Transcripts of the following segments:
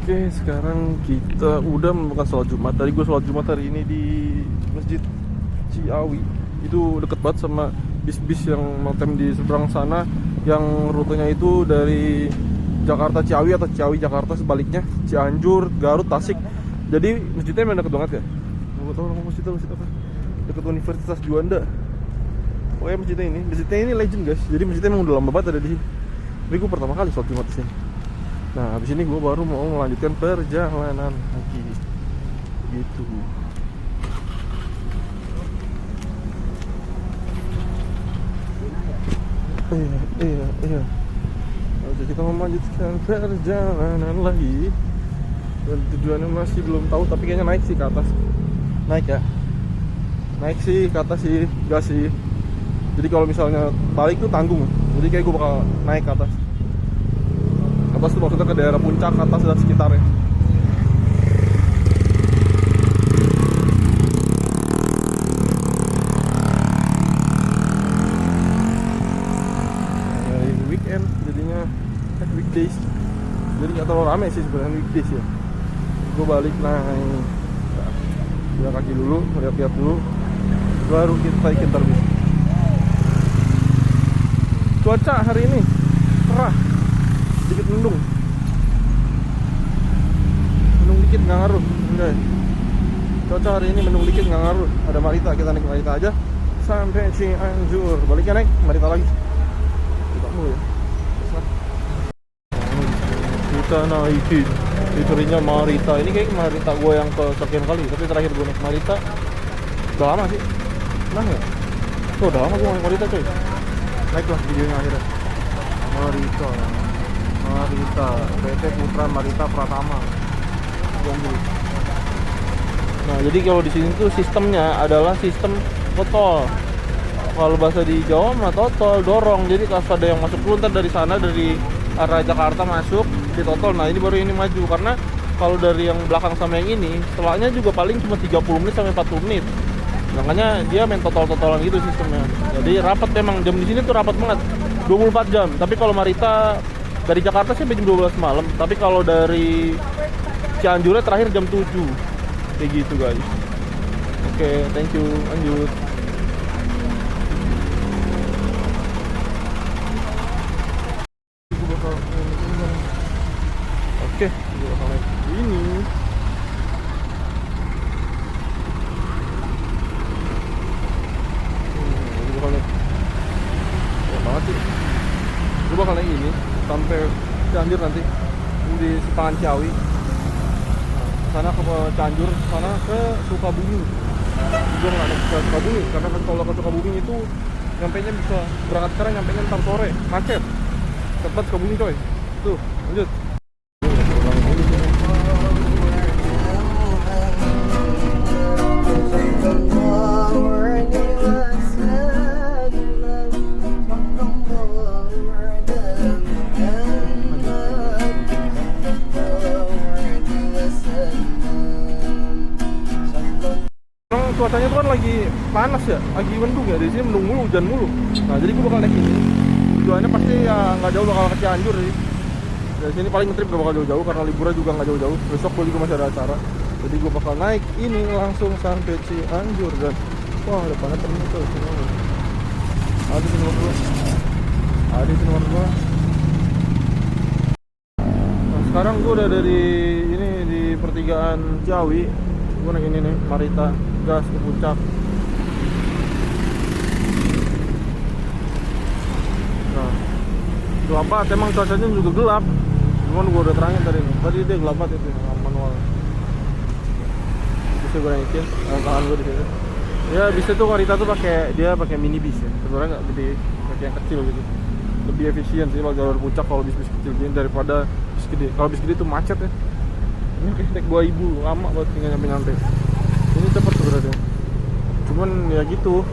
Oke, sekarang kita udah bukan sholat Jumat. Tadi gue sholat Jumat hari ini di Masjid Ciawi. Itu deket banget sama bis-bis yang notem di seberang sana, yang rutenya itu dari Jakarta Ciawi atau Ciawi Jakarta sebaliknya, Cianjur, Garut, Tasik. Jadi masjidnya memang deket banget ya. Gue tau nama masjid apa? Deket Universitas Juanda. Pokoknya masjidnya ini legend guys. Jadi masjidnya memang udah lama banget ada di sini. Tapi gue pertama kali sholat Jumat di sini. Nah, habis ini gue baru mau melanjutkan perjalanan lagi. Gitu. Iya. Oke, kita mau melanjutkan perjalanan lagi. Dan tujuannya masih belum tahu, tapi kayaknya naik sih ke atas. Naik ya. Naik sih ke atas sih, gas sih. Jadi kalau misalnya balik tuh tanggung. Jadi kayak gue bakal naik ke atas. Atas tuh maksudnya ke daerah puncak, atas dan sekitarnya. Hari weekend jadinya weekdays. Jadi nggak terlalu rame sih sebenarnya weekdays ya. Gue balik naik jalan kaki dulu, lihat-lihat dulu, baru kita ikan terbit. Cuaca hari ini cerah, sedikit mendung dikit, nggak ngaruh. Enggak, cuaca hari ini mendung dikit, nggak ngaruh. Ada Marita, kita naik Marita aja sampai Cianjur. Baliknya naik Marita lagi. Kita mulu ya. Kita naikin fiturnya Marita. Ini kayak Marita gue yang ke sekian kali, tapi terakhir gue naik Marita udah lama sih. Nah ya, tuh udah lama gue naik Marita coy. Naiklah videonya akhirnya. Marita PT Putra Marita Pratama. Nah, jadi kalau di sini tuh sistemnya adalah sistem totol. Kalau bahasa di Jawa mah totol dorong. Jadi kalau ada yang masuk dulu, ntar dari sana dari arah Jakarta masuk di totol. Nah, ini baru ini maju, karena kalau dari yang belakang sama yang ini setelahnya juga paling cuma 30 menit sampai 40 menit. Makanya dia main totol-totolan gitu sistemnya. Jadi rapat memang, jam di sini tuh rapat banget. 24 jam. Tapi kalau Marita dari Jakarta sih sampai jam 12 malam. Tapi kalau dari Cianjurnya terakhir jam 7. Kayak gitu guys. Oke, thank you. Lanjut. Oke, gue bakal naik ini. Gue bakal naik. Ya banget sih. Gue bakal naik ini sampai Cianjur nanti di Sepangan Ciawi. Sana ke Cianjur, sana ke Sukabumi. Gue nggak naik ke Sukabumi karena kalau ke Sukabumi itu nyampainya bisa berangkat sekarang, nyampainya ntar sore, macet. Cepat Sukabumi coy. Tuh, lanjut. Cuacanya tuh kan lagi panas ya, lagi mendung ya, di sini mendung mulu, hujan mulu. Nah, jadi gue bakal naik ini. Tujuannya pasti ya nggak jauh, bakal ke Cianjur sih. Dari sini paling ngetrip gak bakal jauh-jauh karena liburnya juga nggak jauh-jauh. Besok gue juga masih ada acara. Jadi gue bakal naik ini langsung sampai Cianjur dan wah depannya ternyata tuh. Ada di nomor 2. Ada di nomor 2. Nah, sekarang gue udah dari ini di pertigaan Ciawi. Gue naik ini nih, Marita, gas ke puncak. Nah, gelap banget, emang cuacanya juga gelap. Cuman gue udah terangin tadi nih, tadi dia gelap banget itu manual. Bisa gue naikin, tangan gue di sini. Ya bisa tuh Marita tuh pakai mini bis ya. Sebenarnya nggak gede, pakai yang kecil gitu. Lebih efisien sih kalau jalur puncak kalau bis kecil gini daripada bis gede. Kalau bis gede tuh macet ya. Ini naik 2000 lama banget tinggal nyampe. Ini cepet sebenarnya. Cuman ya gitu.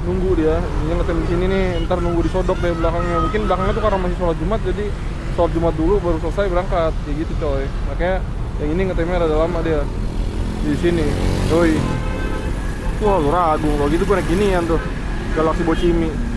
Nunggu dia ngetem di sini nih, ntar nunggu disodok dari belakangnya. Mungkin belakangnya tuh karena masih sholat Jumat, jadi sholat Jumat dulu baru selesai berangkat. Kayak gitu coy. Makanya yang ini ngetemnya rada lama dia di sini. Doi. Wah, lu ragu kalau gitu gue naik ginian tuh. Galaxy Bochimi.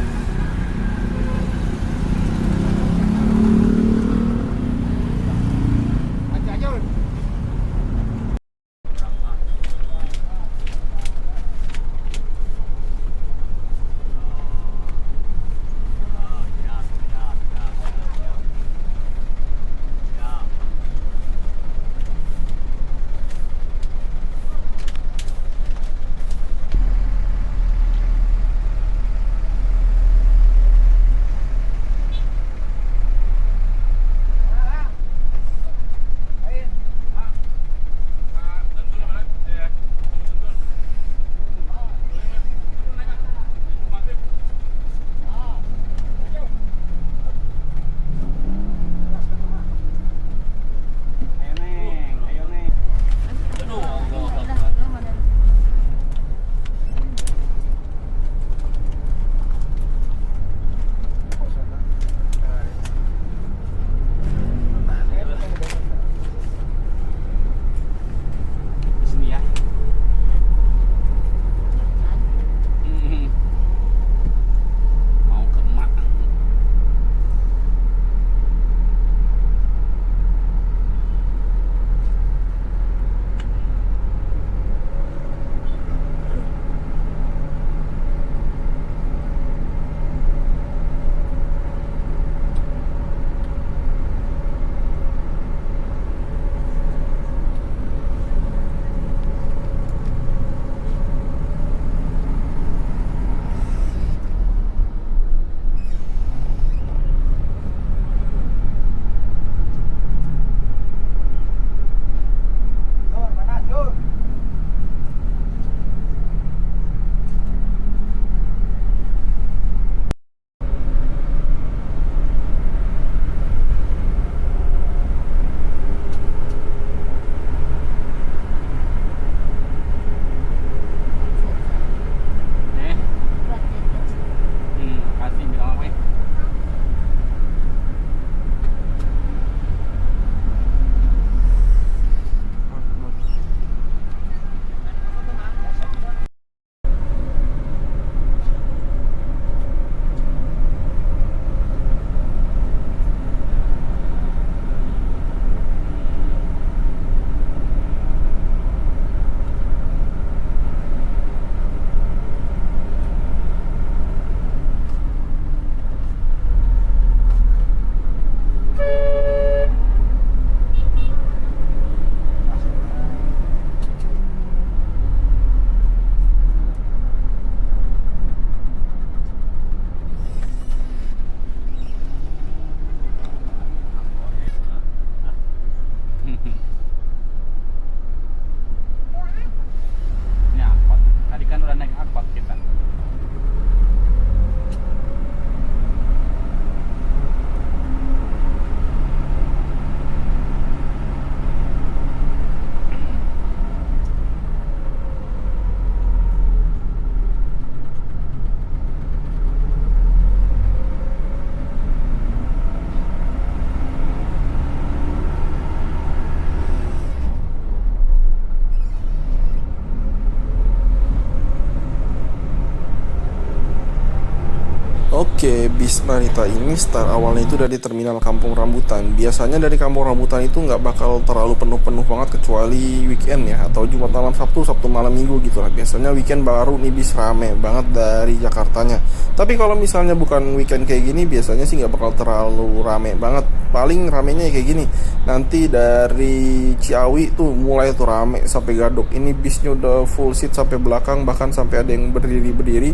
Oke, bis Marita ini start awalnya itu dari terminal Kampung Rambutan. Biasanya dari Kampung Rambutan itu nggak bakal terlalu penuh-penuh banget kecuali weekend ya, atau Jumat malam Sabtu, Sabtu malam Minggu gitu lah. Biasanya weekend baru nih bis rame banget dari Jakartanya. Tapi kalau misalnya bukan weekend kayak gini, biasanya sih nggak bakal terlalu rame banget. Paling ramenya kayak gini. Nanti dari Ciawi tuh mulai tuh rame sampai Gadok. Ini bisnya udah full seat sampai belakang, bahkan sampai ada yang berdiri-berdiri.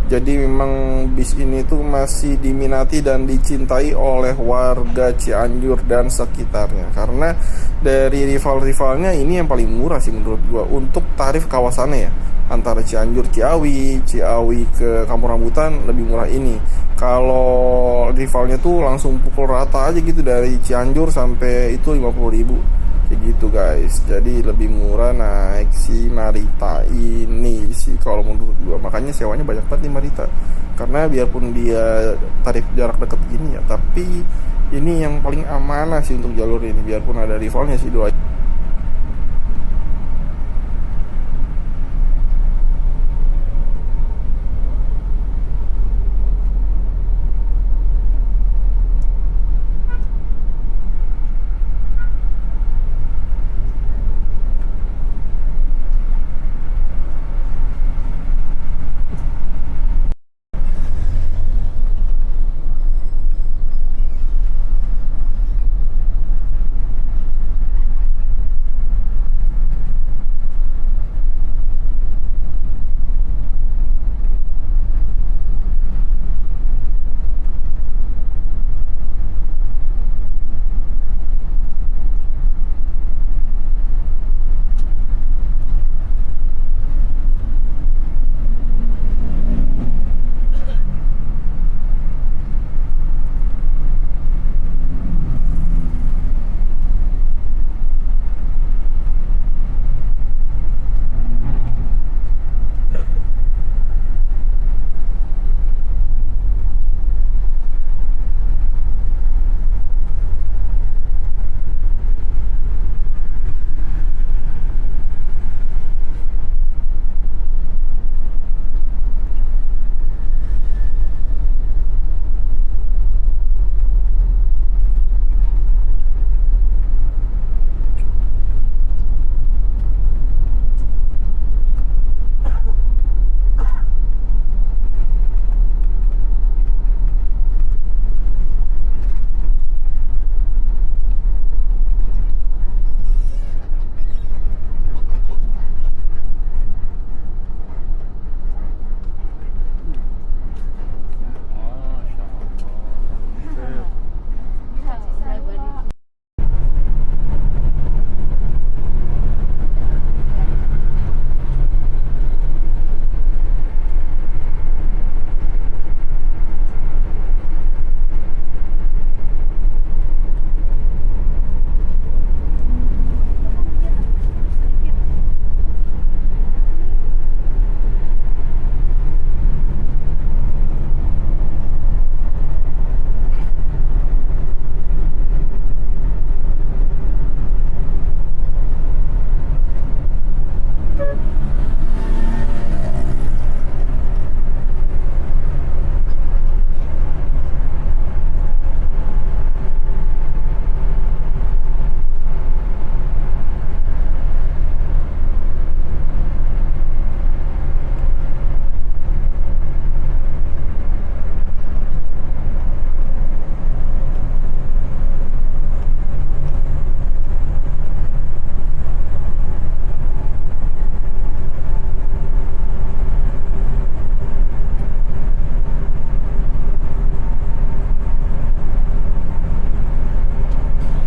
Jadi memang bis ini tuh masih diminati dan dicintai oleh warga Cianjur dan sekitarnya. Karena dari rival-rivalnya ini yang paling murah sih menurut gua untuk tarif kawasannya ya. Antara Cianjur Ciawi, Ciawi ke Kampung Rambutan lebih murah ini. Kalau rivalnya tuh langsung pukul rata aja gitu dari Cianjur sampai itu 50.000 kayak gitu guys. Jadi lebih murah naik si Marita ini sih kalau menurut gua. Makanya sewanya banyak banget di Marita, karena biarpun dia tarif jarak dekat gini ya, tapi ini yang paling amanah sih untuk jalur ini, biarpun ada rivalnya sih dua.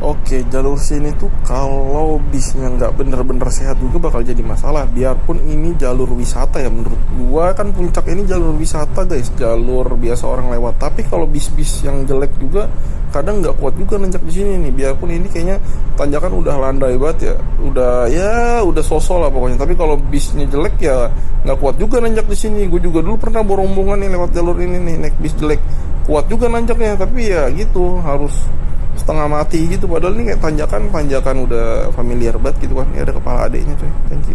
Oke, jalur sini tuh kalau bisnya nggak bener-bener sehat juga bakal jadi masalah. Biarpun ini jalur wisata ya, menurut gua kan puncak ini jalur wisata guys, jalur biasa orang lewat. Tapi kalau bis-bis yang jelek juga kadang nggak kuat juga nanjak di sini nih. Biarpun ini kayaknya tanjakan udah landai banget ya, udah sosol lah pokoknya. Tapi kalau bisnya jelek ya nggak kuat juga nanjak di sini. Gue juga dulu pernah bawa rombongan nih lewat jalur ini nih, naik bis jelek, kuat juga nanjaknya. Tapi ya gitu, harus setengah mati gitu, padahal ini kayak tanjakan udah familiar banget gitu kan. Ini ada kepala adeknya coy, thank you.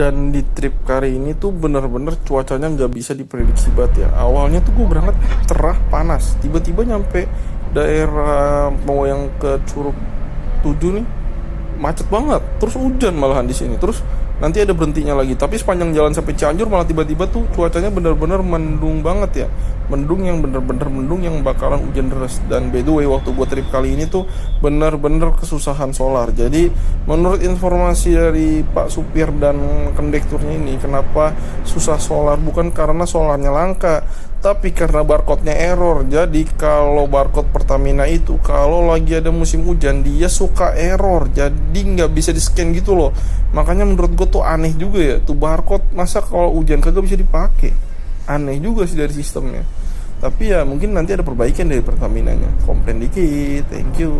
Dan di trip kali ini tuh bener-bener cuacanya nggak bisa diprediksi banget ya. Awalnya tuh gue berangkat cerah panas, tiba-tiba nyampe daerah mau yang ke Curug 7 nih macet banget, terus hujan malahan di sini, terus nanti ada berhentinya lagi. Tapi sepanjang jalan sampai Cianjur malah tiba-tiba tuh cuacanya bener-bener mendung banget ya, mendung yang bener-bener mendung yang bakalan hujan deras. Dan by the way, waktu gue trip kali ini tuh bener-bener kesusahan solar. Jadi menurut informasi dari Pak supir dan kondekturnya ini, kenapa susah solar bukan karena solarnya langka, tapi karena barcode-nya error. Jadi kalau barcode Pertamina itu kalau lagi ada musim hujan dia suka error, jadi nggak bisa di scan gitu loh. Makanya menurut gue tuh aneh juga ya, tuh barcode masa kalau hujan kagak bisa dipakai. Aneh juga sih dari sistemnya. Tapi ya mungkin nanti ada perbaikan dari Pertaminanya. Komplain dikit, thank you.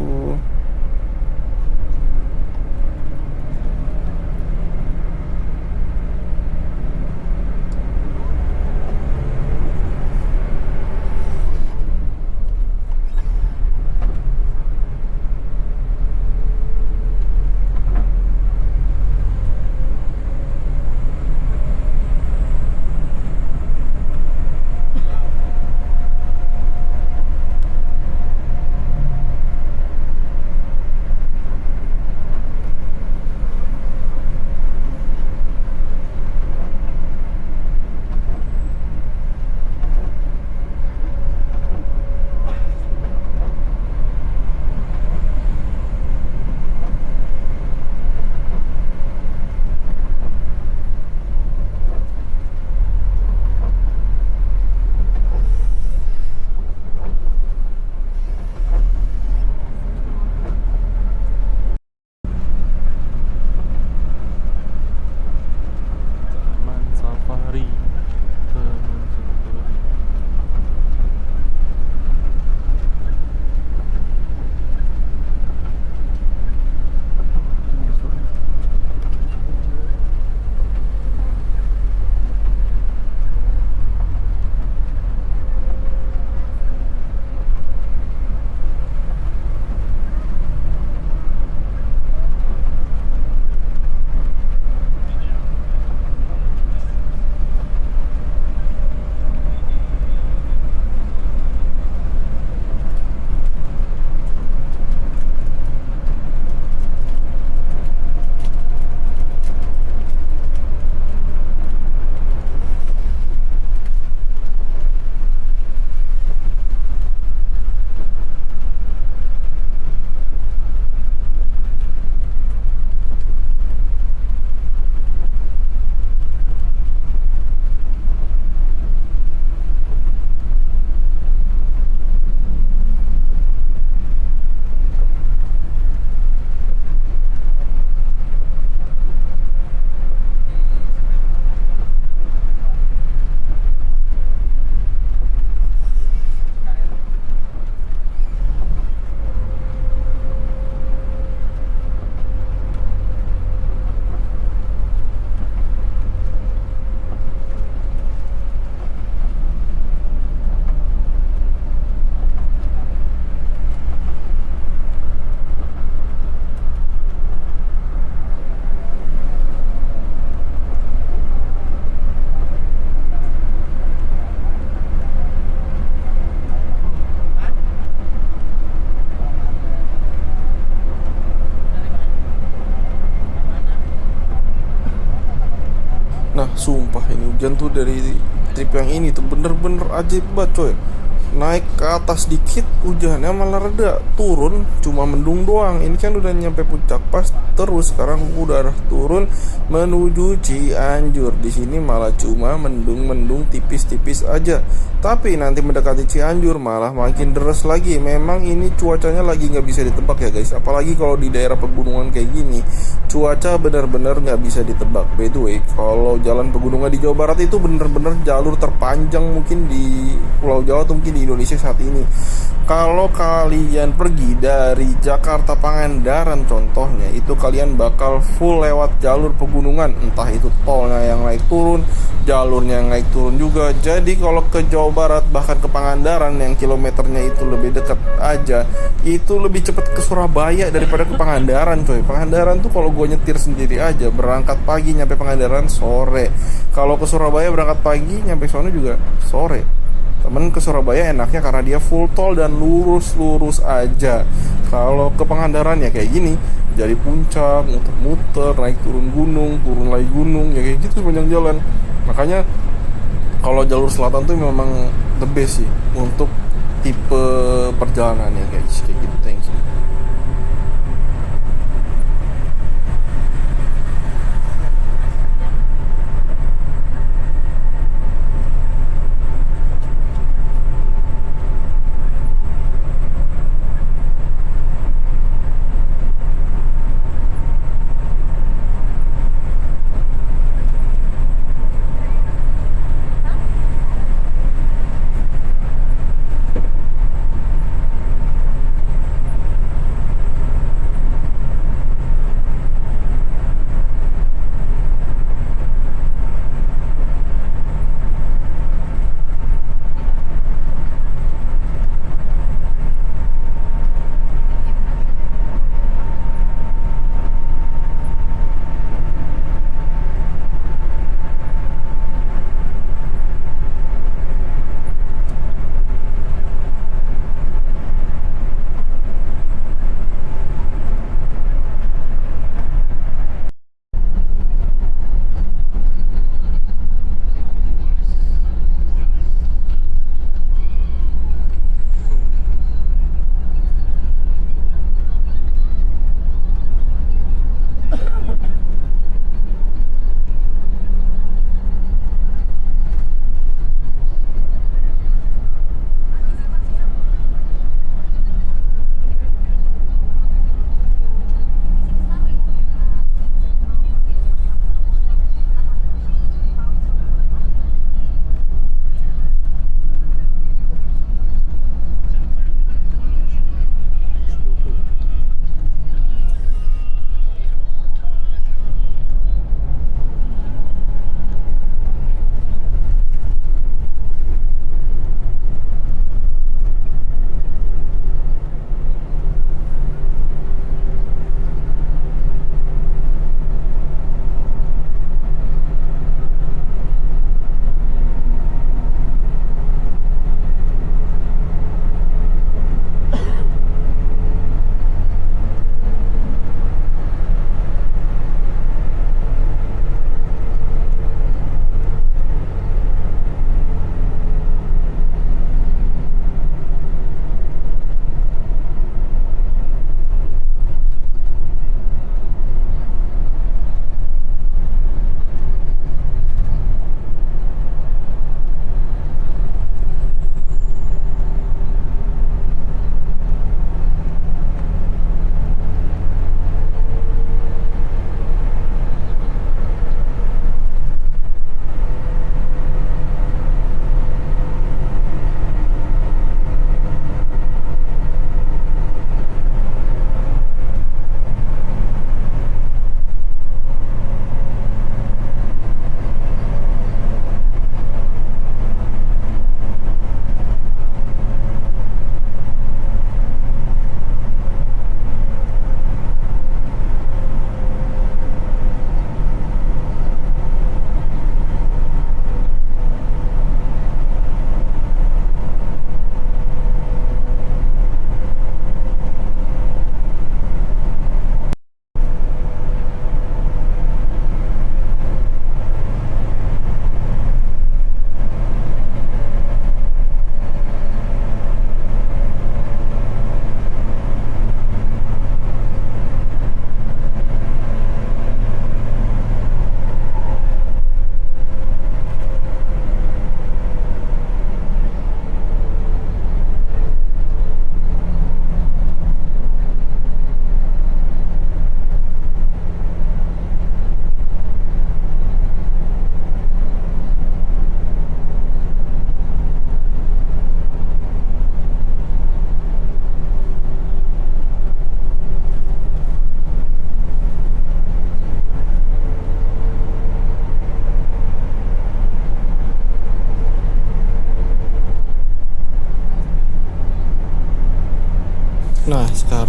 Taman Safari, Taman Safari. Nah sumpah ini hujan tuh dari trip yang ini tuh bener-bener ajaib banget coy. Naik ke atas dikit hujannya malah reda, turun cuma mendung doang. Ini kan udah nyampe puncak pas, terus sekarang udah turun menuju Cianjur. Di sini malah cuma mendung-mendung tipis-tipis aja. Tapi nanti mendekati Cianjur malah makin deras lagi. Memang ini cuacanya lagi nggak bisa ditebak ya guys. Apalagi kalau di daerah pegunungan kayak gini, cuaca benar-benar nggak bisa ditebak. By the way, kalau jalan pegunungan di Jawa Barat itu bener-bener jalur terpanjang mungkin di Pulau Jawa atau mungkin di di Indonesia saat ini. Kalau kalian pergi dari Jakarta Pangandaran contohnya, itu kalian bakal full lewat jalur pegunungan, entah itu tolnya yang naik turun, jalurnya yang naik turun juga. Jadi kalau ke Jawa Barat bahkan ke Pangandaran yang kilometernya itu lebih dekat aja, itu lebih cepat ke Surabaya daripada ke Pangandaran coy. Pangandaran tuh kalau gue nyetir sendiri aja berangkat pagi nyampe Pangandaran sore. Kalau ke Surabaya berangkat pagi nyampe sono juga sore. Temen ke Surabaya enaknya karena dia full tol dan lurus-lurus aja. Kalau ke Pangandaran ya kayak gini, jadi puncak, muter-muter, naik turun gunung, turun lagi gunung, ya kayak gitu sepanjang jalan. Makanya kalau jalur selatan tuh memang the best sih untuk tipe perjalanannya guys, kayak gitu. Thank you.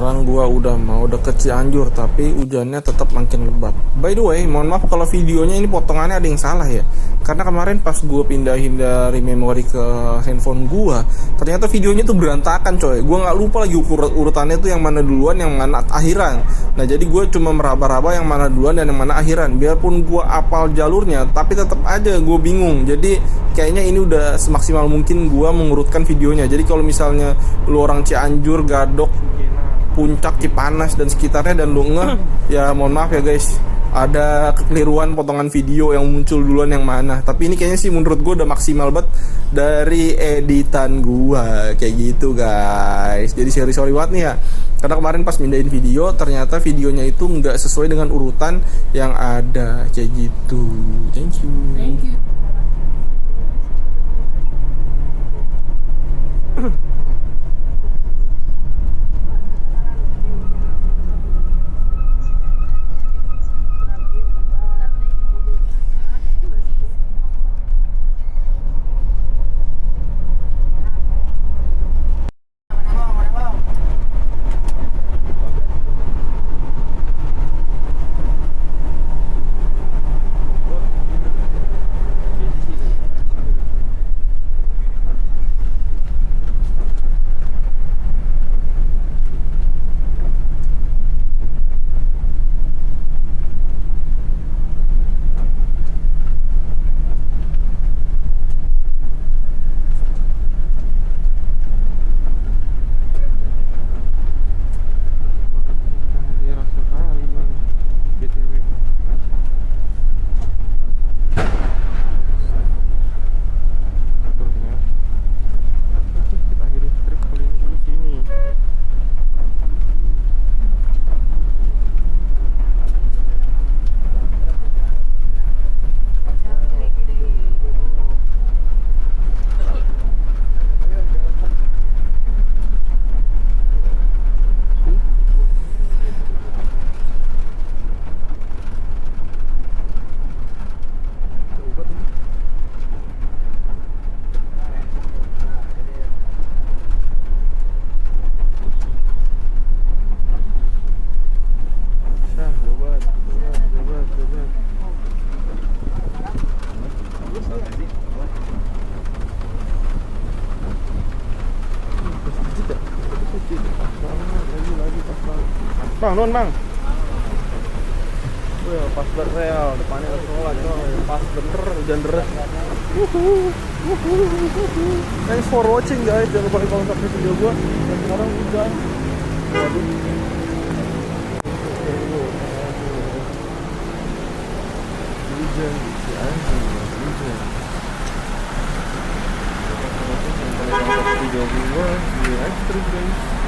sekarang gua udah mau deket Cianjur, tapi hujannya tetap makin lebat. By the way, mohon maaf kalau videonya ini potongannya ada yang salah ya. Karena kemarin pas gua pindahin dari memori ke handphone gua, ternyata videonya tuh berantakan coy. Gua nggak lupa lagi urutannya tuh yang mana duluan, yang mana akhiran. Nah jadi gua cuma meraba-raba yang mana duluan dan yang mana akhiran. Biarpun gua apal jalurnya, tapi tetap aja gua bingung. Jadi kayaknya ini udah semaksimal mungkin gua mengurutkan videonya. Jadi kalau misalnya lu orang Cianjur, Gadok, Puncak, Cipanas dan sekitarnya dan lu ngeh, ya mohon maaf ya guys, ada kekeliruan potongan video yang muncul duluan yang mana. Tapi ini kayaknya sih menurut gue udah maksimal banget dari editan gua kayak gitu guys. Jadi sorry banget nih ya, karena kemarin pas mindahin video ternyata videonya itu nggak sesuai dengan urutan yang ada kayak gitu. Thank you. Bang, non bang. Wih, pas berreal, depannya sekolah coy. Pas bener, hujan deras. Thanks for watching guys. Jangan lupa like, comment, subscribe video gua. Dan sekarang hujan. Waduh. Hujan, hujan. Video gua, di next terus guys.